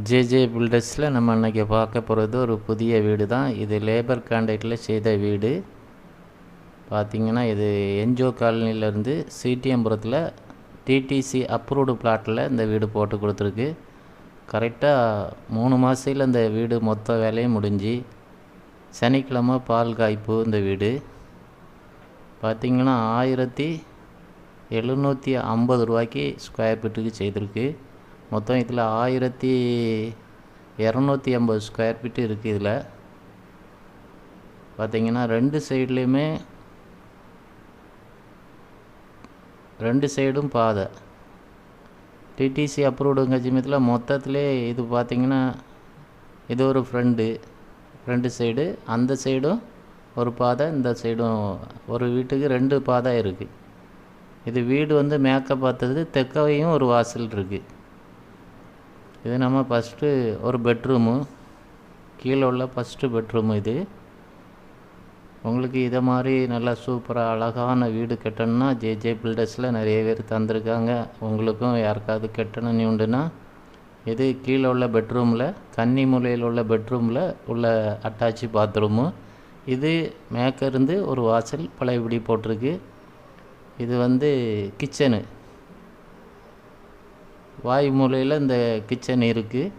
JJ பில்டர்ஸில் நம்ம அன்றைக்கி பார்க்க போகிறது ஒரு புதிய வீடு தான். இது லேபர் கான்ட்ராக்டில் செய்த வீடு. பார்த்திங்கன்னா இது என்ஜோ காலனிலேருந்து சிடிஎம்புரத்தில் டிடிசி அப்ரூவ்டு பிளாட்டில் இந்த வீடு போட்டு கொடுத்துருக்கு. கரெக்டாக 3 மாதத்தில் இந்த வீடு மொத்த வேலையும் முடிஞ்சு சனிக்கிழமை பால் காய்ப்பு. இந்த வீடு பார்த்திங்கன்னா 1750 ரூபாய்க்கு ஸ்கொயர் ஃபீட்டுக்கு செய்திருக்கு. மொத்தம் இதில் 1250 ஸ்கொயர் ஃபீட்டு இருக்குது. இதில் பார்த்திங்கன்னா ரெண்டு சைடும் பாதை டிடிசி அப்ரூவ்டுங்க சமயத்தில் மொத்தத்திலே இது பார்த்திங்கன்னா இது ஒரு ஃப்ரண்ட் சைடு, அந்த சைடும் ஒரு பாதை, இந்த சைடும் ஒரு வீட்டுக்கு 2 பாதை இருக்குது. இது வீடு வந்து மேற்க பார்த்தது, தெற்கையும் ஒரு வாசல் இருக்குது. இது நம்ம ஃபஸ்ட்டு ஒரு பெட்ரூமு, கீழே உள்ள ஃபஸ்ட்டு பெட்ரூமு. இது உங்களுக்கு இதை மாதிரி நல்லா சூப்பராக அழகான வீடு கட்டணும்னா ஜேஜே பில்டர்ஸில் நிறைய பேர் தந்திருக்காங்க. உங்களுக்கும் யாருக்காவது கட்டணும்னு உண்டுன்னா இது கீழே உள்ள பெட்ரூமில், கன்னி மூலையில் உள்ள பெட்ரூமில் உள்ள அட்டாச்சி பாத்ரூமு. இது மேற்க இருந்து ஒரு வாசல் பழையபடி போட்டிருக்கு. இது வந்து கிச்சனு, வாயு மூலையில் இந்த கிச்சன் இருக்குது.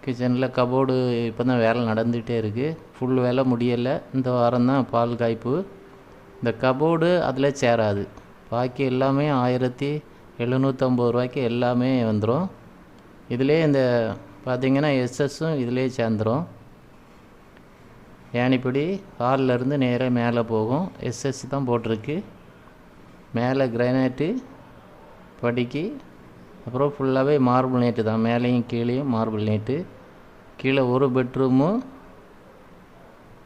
கிச்சனில் கபோர்டு இப்போ தான் வேலை நடந்துகிட்டே இருக்குது. ஃபுல் வேலை முடியலை, இந்த வாரம் தான் பால் காய்ப்பு. இந்த கபோர்டு அதில் சேராது, பாக்கி எல்லாமே 1750 ரூபாய்க்கு எல்லாமே வந்துடும். இதிலே இந்த பார்த்திங்கன்னா எஸ்எஸ்ஸும் இதிலே சேர்ந்துடும். ஏனிப்படி ஹாலிலேருந்து நேராக மேலே போகும். எஸ்எஸ் தான் போட்டிருக்கு. மேலே கிரானைட்டு படிக்கு, அப்புறம் ஃபுல்லாகவே மார்பிள் நேட்டு தான். மேலேயும் கீழேயும் மார்பிள் நேட்டு. கீழே ஒரு பெட்ரூமு,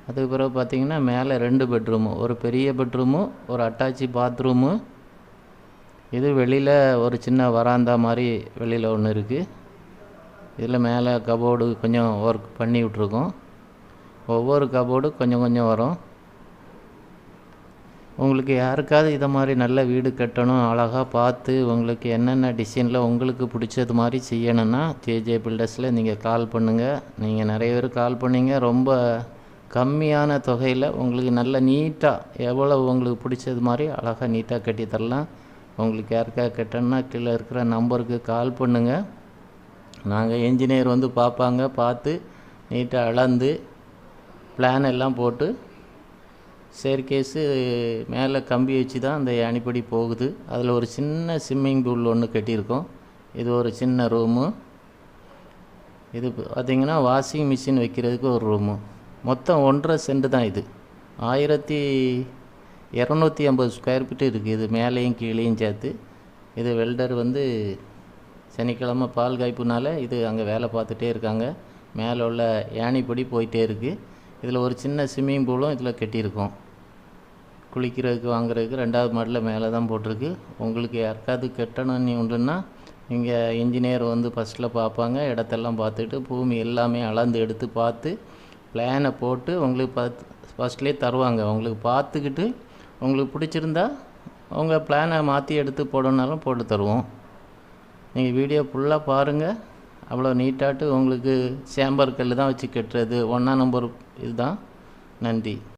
அதுக்கு பிறகு பார்த்திங்கன்னா மேலே 2 பெட்ரூமு, ஒரு பெரிய பெட்ரூமு, ஒரு அட்டாச்சி பாத்ரூமு. இது வெளியில் ஒரு சின்ன வராந்தா மாதிரி வெளியில் ஒன்று இருக்குது. இதில் மேலே கபோர்டு கொஞ்சம் ஒர்க் பண்ணி விட்ருக்கோம். ஒவ்வொரு கபோர்டு கொஞ்சம் கொஞ்சம் வரும். உங்களுக்கு யாருக்காவது இதை மாதிரி நல்ல வீடு கட்டணும், அழகாக பார்த்து உங்களுக்கு என்னென்ன டிசைனில் உங்களுக்கு பிடிச்சது மாதிரி செய்யணுன்னா ஜேஜே பில்டர்ஸில் நீங்கள் கால் பண்ணுங்கள். நீங்கள் நிறைய பேர் கால் பண்ணிங்க. ரொம்ப கம்மியான தொகையில் உங்களுக்கு நல்ல நீட்டாக எவ்வளோ உங்களுக்கு பிடிச்சது மாதிரி அழகாக நீட்டாக கட்டி தரலாம். உங்களுக்கு யாருக்காக கட்டணுன்னா கீழே இருக்கிற நம்பருக்கு கால் பண்ணுங்கள். நாங்கள் என்ஜினியர் வந்து பார்ப்பாங்க. பார்த்து நீட்டாக அளந்து பிளான் எல்லாம் போட்டு ஸ்டேர்கேஸு மேலே கம்பி வச்சு தான் அந்த ஏணிப்படி போகுது. அதில் ஒரு சின்ன ஸ்விம்மிங் பூல் ஒன்று கட்டியிருக்கோம். இது ஒரு சின்ன ரூமு. இது பார்த்திங்கன்னா வாஷிங் மிஷின் வைக்கிறதுக்கு ஒரு ரூமு. மொத்தம் 1.5 சென்ட் தான். இது 1250 ஸ்கொயர் ஃபீட்டு இருக்குது. இது மேலேயும் கீழேயும் சேர்த்து. இது வெல்டர் வந்து சனிக்கிழமை பால் காய்ப்புனால இது அங்கே வேலை பார்த்துட்டே இருக்காங்க. மேலே உள்ள ஏணிப்படி போயிட்டே இருக்குது. இதில் ஒரு சின்ன ஸ்விம்மிங் பூலும் இதில் கட்டியிருக்கோம். குளிக்கிறதுக்கு வாங்குறதுக்கு 2வது மாடியில் மேலே தான் போட்டிருக்கு. உங்களுக்கு யாருக்காவது கட்டணும்னு உண்டுன்னா நீங்கள் இன்ஜினியர் வந்து ஃபஸ்ட்டில் பார்ப்பாங்க. இடத்தெல்லாம் பார்த்துட்டு பூமி எல்லாமே அளந்து எடுத்து பார்த்து பிளானை போட்டு உங்களுக்கு ஃபஸ்ட்லேயே தருவாங்க. உங்களுக்கு பார்த்துக்கிட்டு உங்களுக்கு பிடிச்சிருந்தா உங்கள் பிளானை மாற்றி எடுத்து போடணுன்னாலும் போட்டு தருவோம். நீங்கள் வீடியோ ஃபுல்லாக பாருங்கள். அவ்வளோ நீட்டாட்டு உங்களுக்கு சேம்பர் கல் தான் வச்சு கட்டுறது. 1ஆம் நம்பர் இதுதான். நன்றி.